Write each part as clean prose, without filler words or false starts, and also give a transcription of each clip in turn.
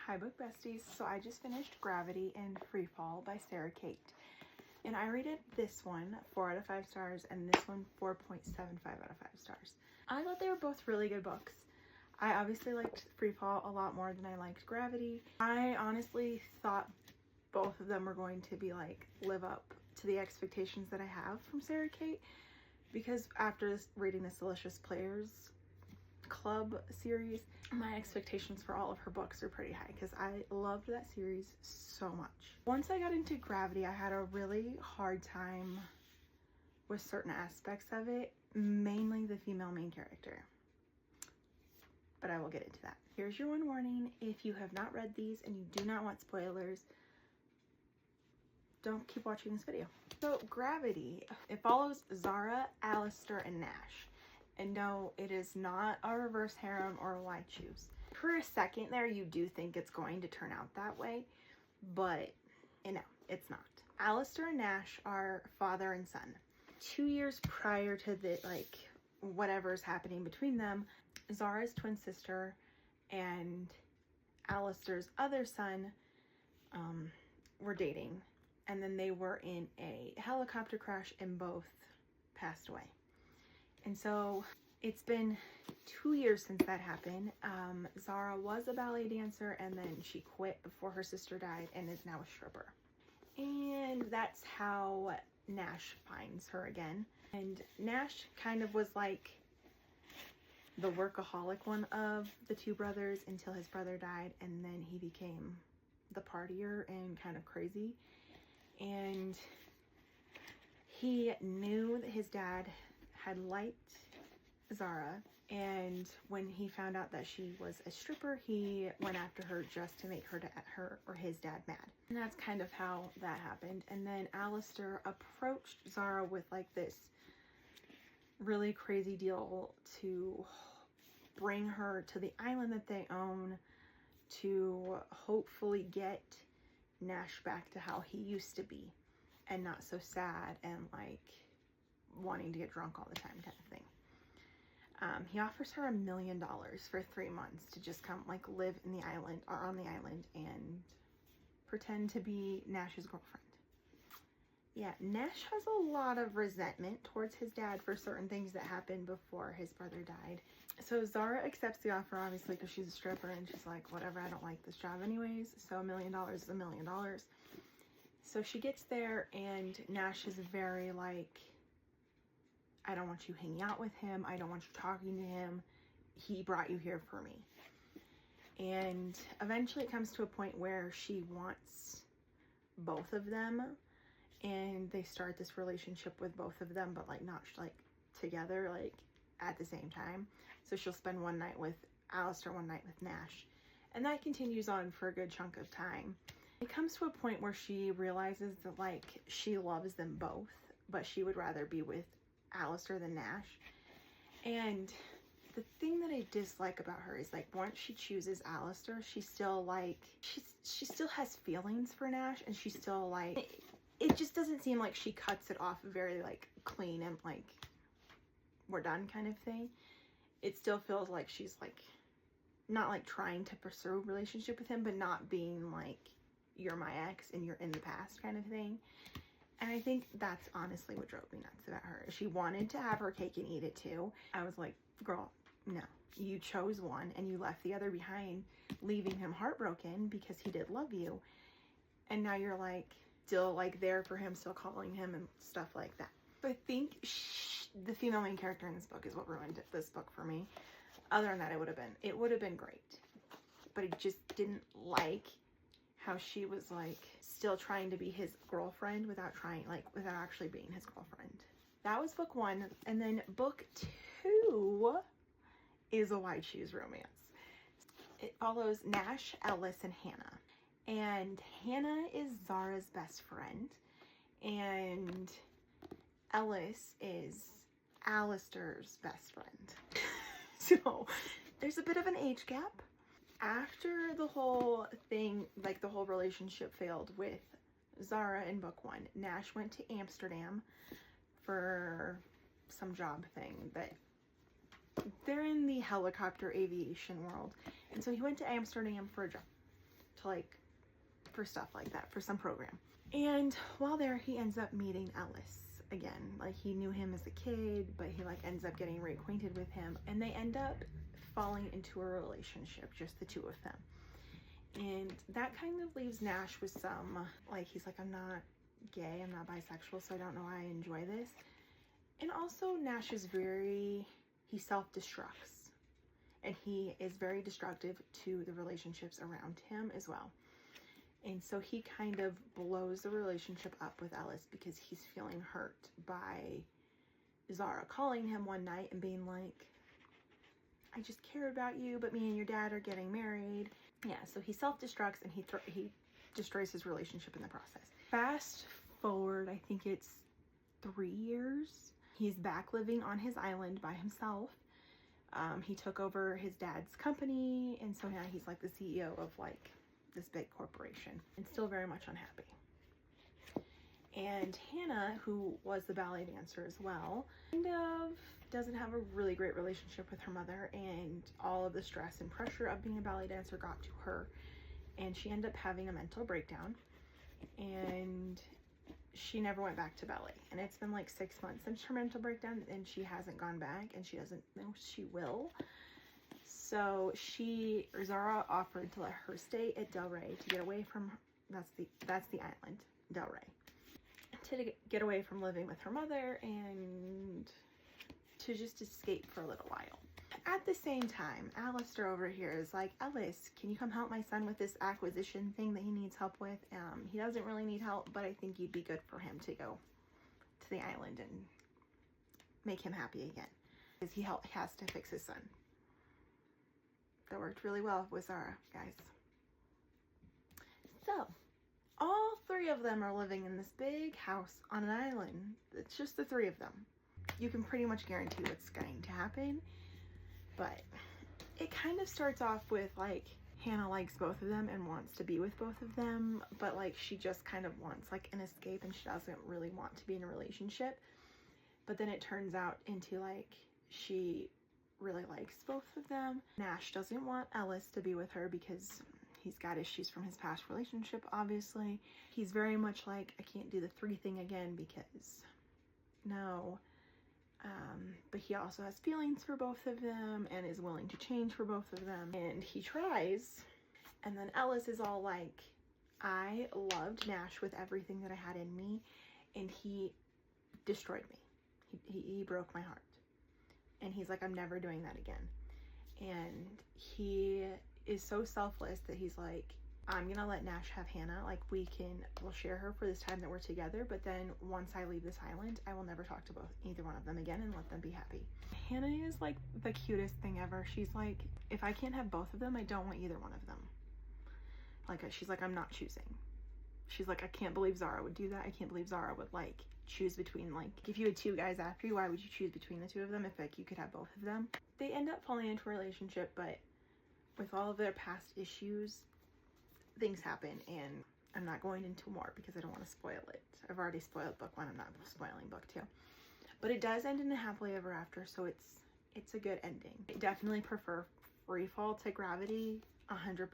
Hi book besties. So I just finished Gravity and Freefall by Sara Cate. And I rated this one 4 out of 5 stars and this one 4.75 out of 5 stars. I thought they were both really good books. I obviously liked Freefall a lot more than I liked Gravity. I honestly thought both of them were going to be like live up to the expectations that I have from Sara Cate, because after reading this Delicious Players Club series, my expectations for all of her books are pretty high because I loved that series so much. Once I got into Gravity, I had a really hard time with certain aspects of it, mainly the female main character. But I will get into that. Here's your one warning. If you have not read these and you do not want spoilers, don't keep watching this video. So Gravity, it follows Sara, Alistair, and Nash. And no, it is not a reverse harem or a why choose. For a second there, you do think it's going to turn out that way, but you know, it's not. Alistair and Nash are father and son. 2 years prior to the, like, whatever's happening between them, Zara's twin sister and Alistair's other son were dating. And then they were in a helicopter crash and both passed away. And so it's been 2 years since that happened. Sara was a ballet dancer and then she quit before her sister died and is now a stripper. And that's how Nash finds her again. And Nash kind of was like the workaholic one of the two brothers until his brother died, and then he became the partier and kind of crazy. And he knew that his dad had liked Sara, and when he found out that she was a stripper, he went after her just to make her or his dad mad. And that's kind of how that happened. And then Alistair approached Sara with like this really crazy deal to bring her to the island that they own to hopefully get Nash back to how he used to be and not so sad and like wanting to get drunk all the time kind of thing. He offers her $1 million for 3 months to just come like live in the island or on the island and pretend to be Nash's girlfriend. Yeah, Nash has a lot of resentment towards his dad for certain things that happened before his brother died. So Sara accepts the offer, obviously, because she's a stripper and she's like, whatever, I don't like this job anyways. So $1 million is $1 million. So she gets there and Nash is very like, I don't want you hanging out with him. I don't want you talking to him. He brought you here for me. And eventually it comes to a point where she wants both of them. And they start this relationship with both of them, but like not like together, like at the same time. So she'll spend one night with Alistair, one night with Nash. And that continues on for a good chunk of time. It comes to a point where she realizes that like she loves them both, but she would rather be with Alistair than Nash. And the thing that I dislike about her is like once she chooses Alistair, she's still like she still has feelings for Nash, and she's still like it just doesn't seem like she cuts it off very like clean and like we're done kind of thing. It still feels like she's like not like trying to pursue a relationship with him, but not being like you're my ex and you're in the past kind of thing. And I think that's honestly what drove me nuts about her. She wanted to have her cake and eat it too. I was like, girl, no, you chose one and you left the other behind, leaving him heartbroken because he did love you. And now you're like still like there for him, still calling him and stuff like that. But I think the female main character in this book is what ruined this book for me. Other than that, it would have been great. But I just didn't like how she was like still trying to be his girlfriend without actually being his girlfriend. That was book 1. And then book 2 is a why choose romance. It follows Nash, Ellis, and Hannah. And Hannah is Zara's best friend. And Ellis is Alistair's best friend. So there's a bit of an age gap. After the whole thing, like the whole relationship failed with Sara in book 1, Nash went to Amsterdam for some job thing that they're in the helicopter aviation world. And so he went to Amsterdam for a job. to like, for stuff like that, for some program. And while there, he ends up meeting Ellis again. Like, he knew him as a kid, but he like ends up getting reacquainted with him, and they end up falling into a relationship, just the two of them. And that kind of leaves Nash with some, like, he's like, I'm not gay, I'm not bisexual, so I don't know why I enjoy this. And also Nash is he self-destructs, and he is very destructive to the relationships around him as well. And so he kind of blows the relationship up with Ellis because he's feeling hurt by Sara calling him one night and being like, I just cared about you, but me and your dad are getting married. Yeah, so he self-destructs, and he destroys his relationship in the process. Fast forward, I think it's 3 years. He's back living on his island by himself. He took over his dad's company, and so now he's like the CEO of like this big corporation, and still very much unhappy. And Hannah, who was the ballet dancer as well, kind of doesn't have a really great relationship with her mother, and all of the stress and pressure of being a ballet dancer got to her, and she ended up having a mental breakdown, and she never went back to ballet. And it's been like 6 months since her mental breakdown, and she hasn't gone back, and she doesn't know she will. So Sara offered to let her stay at Del Rey to get away from, that's the island, Del Rey, to get away from living with her mother and to just escape for a little while. At the same time, Alistair over here is like, Ellis, can you come help my son with this acquisition thing that he needs help with? He doesn't really need help, but I think you'd be good for him to go to the island and make him happy again, because he has to fix his son. That worked really well with Sara, guys. So, all 3 of them are living in this big house on an island. It's just the 3 of them. You can pretty much guarantee what's going to happen. But it kind of starts off with like Hannah likes both of them and wants to be with both of them, but like she just kind of wants like an escape, and she doesn't really want to be in a relationship. But then it turns out into like she really likes both of them. Nash doesn't want Ellis to be with her because he's got issues from his past relationship, obviously. He's very much like, I can't do the 3 thing again because no. But he also has feelings for both of them and is willing to change for both of them. And he tries. And then Ellis is all like, I loved Nash with everything that I had in me, and he destroyed me. He broke my heart. And he's like, I'm never doing that again. And he is so selfless that he's like, I'm gonna let Nash have Hannah. Like, we'll share her for this time that we're together, but then once I leave this island, I will never talk to either one of them again and let them be happy. Hannah is like the cutest thing ever. She's like, if I can't have both of them, I don't want either one of them. Like, she's like, I'm not choosing. She's like, I can't believe Sara would do that. I can't believe Sara would like choose between, like, if you had 2 guys after you, why would you choose between the 2 of them if like you could have both of them? They end up falling into a relationship, but with all of their past issues, things happen, and I'm not going into more because I don't want to spoil it. I've already spoiled book 1. I'm not spoiling book 2. But it does end in a happily ever after, so it's a good ending. I definitely prefer Free Fall to Gravity 100%.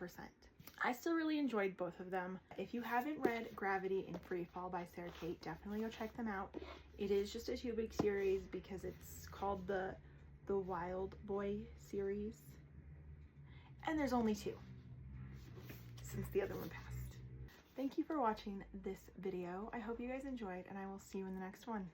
I still really enjoyed both of them. If you haven't read Gravity and Free Fall by Sara Cate, definitely go check them out. It is just a 2-book series because it's called the Wild Boy series. And there's only 2 since the other one passed. Thank you for watching this video. I hope you guys enjoyed, and I will see you in the next one.